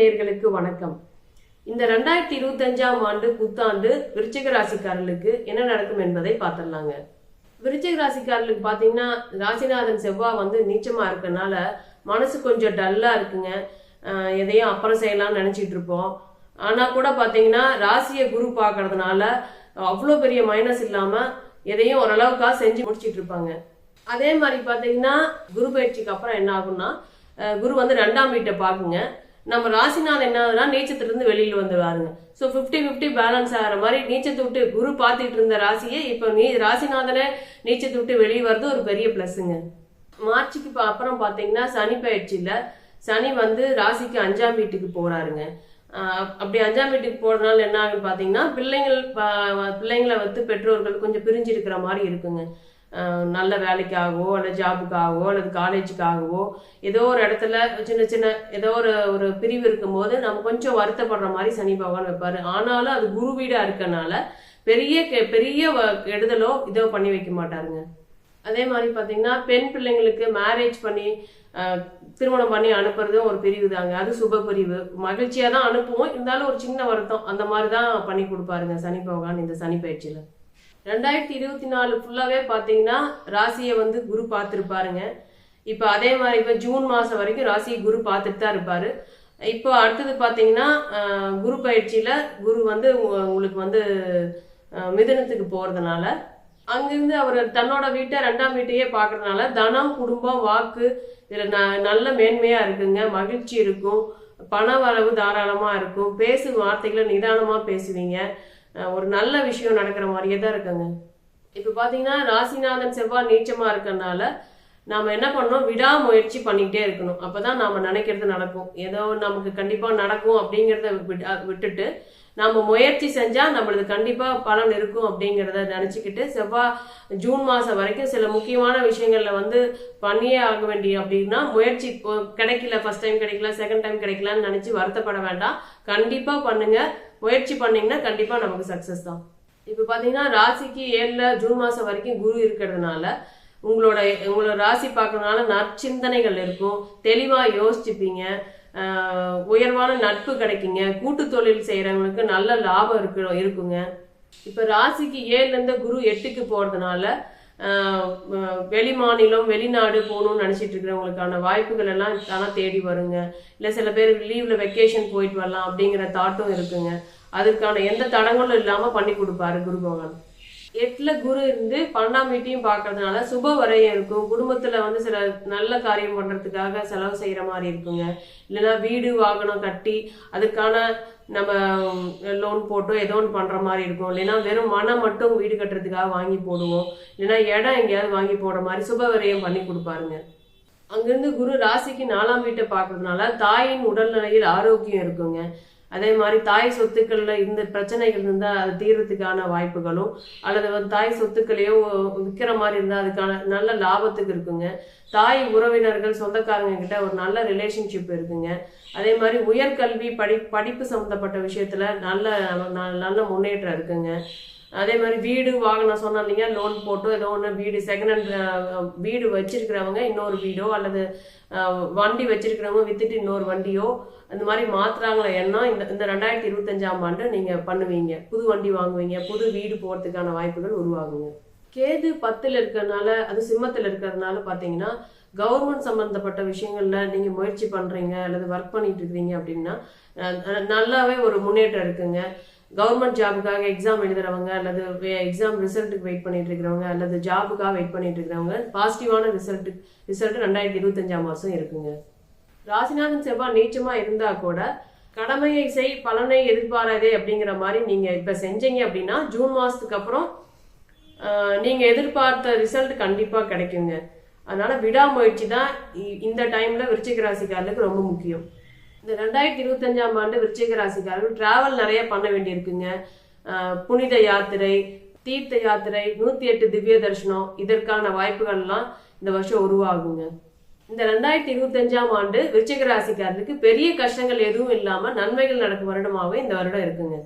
நேயர்களுக்கு வணக்கம். இந்த 2025ஆம் ஆண்டு புத்தாண்டு விருச்சிக ராசிக்காரர்களுக்கு என்ன நடக்கும் என்பதை பார்த்துடலாங்க. விருச்சிக ராசிக்காரர்களுக்கு பார்த்தீங்கன்னா ராசிநாதன் செவ்வாய் வந்து நீச்சமா இருக்கனால மனசு கொஞ்சம் டல்லா இருக்குங்க. எதையும் அப்புறம் செய்யலாம்னு நினைச்சிட்டு இருப்போம். ஆனா கூட பார்த்தீங்கன்னா ராசியை குரு பார்க்கறதுனால அவ்வளோ பெரிய மைனஸ் இல்லாம எதையும் ஓரளவுக்காக செஞ்சு முடிச்சிட்டு இருப்பாங்க. அதே மாதிரி பார்த்தீங்கன்னா குரு பயிற்சிக்கு அப்புறம் என்ன ஆகும்னா குரு வந்து 2ஆம் வீட்டை பார்க்குங்க. நம்ம ராசிநாதன் என்ன ஆகுதுன்னா நீச்சத்திலிருந்து வெளியில் வந்துடுவாருங்க. ஸோ 50-50 பேலன்ஸ் ஆகிற மாதிரி நீச்சத்தை விட்டு குரு பார்த்துட்டு இருந்த ராசியை இப்போ ராசிநாதனை நீச்சத்தை விட்டு வெளியே வர்றது ஒரு பெரிய பிளஸ்ஸுங்க. மார்ச்சுக்கு அப்புறம் பார்த்தீங்கன்னா சனி பயிற்சியில் சனி வந்து ராசிக்கு 5ஆம் வீட்டுக்கு போறாருங்க. அப்படி 5ஆம் வீட்டுக்கு போறதுனால என்ன ஆகுன்னு பார்த்தீங்கன்னா பிள்ளைங்களை வந்து பெற்றோர்கள் கொஞ்சம் பிரிஞ்சு இருக்கிற மாதிரி இருக்குங்க. நல்ல வேலைக்காகவோ அல்லது ஜாபுக்காகவோ அல்லது காலேஜுக்காகவோ ஏதோ ஒரு இடத்துல சின்ன சின்ன ஏதோ ஒரு பிரிவு இருக்கும்போது நம்ம கொஞ்சம் வருத்தப்படுற மாதிரி சனி பகவான் வைப்பாரு. ஆனாலும் அது குரு வீடா இருக்கனால பெரிய கெடுதலோ இதோ பண்ணி வைக்க மாட்டாருங்க. அதே மாதிரி பார்த்தீங்கன்னா பெண் பிள்ளைங்களுக்கு மேரேஜ் பண்ணி திருமணம் பண்ணி அனுப்புறதும் ஒரு பிரிவு தாங்க. அது சுப பிரிவு, மகிழ்ச்சியா தான் அனுப்புவோம். இருந்தாலும் ஒரு சின்ன வருத்தம் அந்த மாதிரி தான் பண்ணி கொடுப்பாருங்க சனி பகவான் இந்த சனி பயிற்சியில. 2024 ஃபுல்லாவே பார்த்தீங்கன்னா ராசியை வந்து குரு பார்த்துருப்பாருங்க. இப்போ அதே மாதிரி இப்போ ஜூன் மாதம் வரைக்கும் ராசியை குரு பார்த்துட்டு தான் இருப்பாரு. இப்போ அடுத்தது பார்த்தீங்கன்னா குரு பயிற்சியில குரு வந்து உங்களுக்கு வந்து மிதுனத்துக்கு போறதுனால அங்கிருந்து அவர் தன்னோட வீட்டை 2ஆம் வீட்டையே பார்க்கறதுனால தனம், குடும்பம், வாக்கு இதில் நல்ல மேன்மையா இருக்குங்க. மகிழ்ச்சி இருக்கும், பண வரவு தாராளமா இருக்கும், பேசும் வார்த்தைகளை நிதானமா பேசுவீங்க. ஒரு நல்ல விஷயம் நடக்கிற மாதிரியே தான் இருக்குங்க. இப்போ பார்த்தீங்கன்னா ராசிநாதன் செவ்வாய் நீச்சமா இருக்கறனால நாம என்ன பண்ணணும், விடாமுயற்சி பண்ணிக்கிட்டே இருக்கணும். அப்பதான் நாம நினைக்கிறது நடக்கும். ஏதோ நமக்கு கண்டிப்பா நடக்கும் அப்படிங்கிறத விட்டுட்டு நாம முயற்சி செஞ்சா நம்மளுக்கு கண்டிப்பா பலன் இருக்கும் அப்படிங்கிறத நினைச்சுக்கிட்டு செவ்வாய் ஜூன் மாசம் வரைக்கும் சில முக்கியமான விஷயங்கள்ல வந்து பண்ணியே ஆக வேண்டிய அப்படின்னா முயற்சி கிடைக்கல, ஃபர்ஸ்ட் டைம் கிடைக்கல, செகண்ட் டைம் கிடைக்கலன்னு நினைச்சு வருத்தப்பட வேண்டாம். கண்டிப்பா பண்ணுங்க. முயற்சி பண்ணீங்கன்னா கண்டிப்பா நமக்கு சக்சஸ் தான். இப்ப பாத்தீங்கன்னா ராசிக்கு 7ல ஜூன் மாசம் வரைக்கும் குரு இருக்கிறதுனால உங்களோட ராசி பார்க்கறதுனால நற்சிந்தனைகள் இருக்கும், தெளிவா யோசிச்சுப்பீங்க, உயர்வான நட்பு கிடைக்குங்க, கூட்டு தொழில் செய்யறவங்களுக்கு நல்ல லாபம் இருக்குங்க. இப்ப ராசிக்கு 7ல இருந்து குரு 8க்கு போறதுனால வெளி மாநிலம் வெளிநாடு போகணும்னு நினைச்சிட்டு இருக்கிறவங்களுக்கான வாய்ப்புகள் எல்லாம் தானே தேடி வருங்க. இல்ல சில பேர் லீவ்ல வெக்கேஷன் போயிட்டு வரலாம் அப்படிங்கிற தாட்டும் இருக்குங்க. அதுக்கான எந்த தடங்களும் இல்லாம பண்ணி கொடுப்பாரு குரு பகவான். 8ல குரு இருந்து 12ஆம் வீட்டையும் பார்க்கறதுனால சுப வரையும் இருக்கும். குடும்பத்துல வந்து சில நல்ல காரியம் பண்றதுக்காக செலவு செய்யற மாதிரி இருக்குங்க. இல்லைன்னா வீடு வாகனம் கட்டி அதுக்கான நம்ம லோன் போட்டோ ஏதோ ஒன்று பண்ற மாதிரி இருக்கும். இல்லைன்னா வெறும் மனம் மட்டும் வீடு கட்டுறதுக்காக வாங்கி போடுவோம். இல்லைன்னா இடம் எங்கேயாவது வாங்கி போடுற மாதிரி சுப வரையும் பண்ணி கொடுப்பாருங்க. அங்கிருந்து குரு ராசிக்கு 4ஆம் வீட்டை பார்க்கறதுனால தாயின் உடல்நிலையில் ஆரோக்கியம் இருக்குங்க. அதே மாதிரி தாய் சொத்துக்கள்ல இந்த பிரச்சனைகள் இருந்தா அது தீர்றதுக்கான வாய்ப்புகளும், அல்லது வந்து தாய் சொத்துக்களையோ விற்கிற மாதிரி இருந்தா அதுக்கான நல்ல லாபத்துக்கு இருக்குங்க. தாய் உறவினர்கள் சொந்தக்காரங்க கிட்ட ஒரு நல்ல ரிலேஷன்ஷிப் இருக்குங்க. அதே மாதிரி உயர்கல்வி படிப்பு சம்பந்தப்பட்ட விஷயத்துல நல்ல முன்னேற்றம் இருக்குங்க. அதே மாதிரி வீடு வாகனம் சொன்னாங்க லோன் போட்டோ ஏதோ ஒன்று வீடு செகண்ட் ஹேண்ட் வீடு வச்சிருக்கிறவங்க இன்னொரு வீடோ அல்லது வண்டி வச்சிருக்கிறவங்க வித்துட்டு இன்னொரு வண்டியோ அந்த மாதிரி மாத்துறாங்களே எண்ணம் இந்த 2025ஆம் ஆண்டு நீங்க பண்ணுவீங்க. புது வண்டி வாங்குவீங்க, புது வீடு போறதுக்கான வாய்ப்புகள் உருவாகுங்க. கேது 10ல் இருக்கிறதுனால அது சிம்மத்தில் இருக்கிறதுனால பாத்தீங்கன்னா கவர்மெண்ட் சம்பந்தப்பட்ட விஷயங்கள்ல நீங்க முயற்சி பண்றீங்க அல்லது ஒர்க் பண்ணிட்டு இருக்கீங்க அப்படின்னா நல்லாவே ஒரு முன்னேற்றம் இருக்குங்க. கவர்மெண்ட் ஜாபுக்காக எக்ஸாம் எழுதுறவங்க அல்லது எக்ஸாம் ரிசல்ட்டுக்கு வெயிட் பண்ணிட்டு இருக்கிறவங்க அல்லது ஜாபுக்காக வெயிட் பண்ணிட்டு இருக்கிறவங்க பாசிட்டிவான ரிசல்ட் 2025ஆம் வருஷம் இருக்குங்க. ராசிநாதன் செவ்வாய் நீச்சமா இருந்தா கூட கடமையை செய் பலனை எதிர்பாராதே அப்படிங்கிற மாதிரி நீங்க இப்ப செஞ்சீங்க அப்படின்னா ஜூன் மாசத்துக்கு அப்புறம் நீங்க எதிர்பார்த்த ரிசல்ட் கண்டிப்பா கிடைக்குங்க. அதனால விடாமுயற்சி தான் இந்த டைம்ல விருச்சிக ராசிக்காரர்களுக்கு ரொம்ப முக்கியம். இந்த 2025ஆம் ஆண்டு விருச்சிக ராசிக்காரர்கள் டிராவல் நிறைய பண்ண வேண்டியிருக்குங்க. புனித யாத்திரை, தீர்த்த யாத்திரை, 108 திவ்ய தரிசனம் இதற்கான வாய்ப்புகள்லாம் இந்த வருஷம் உருவாகுங்க. இந்த 2025ஆம் ஆண்டு விருச்சிக ராசிக்காரர்களுக்கு பெரிய கஷ்டங்கள் எதுவும் இல்லாம நன்மைகள் நடக்கும் வருடமாகவே இந்த வருடம் இருக்குங்க.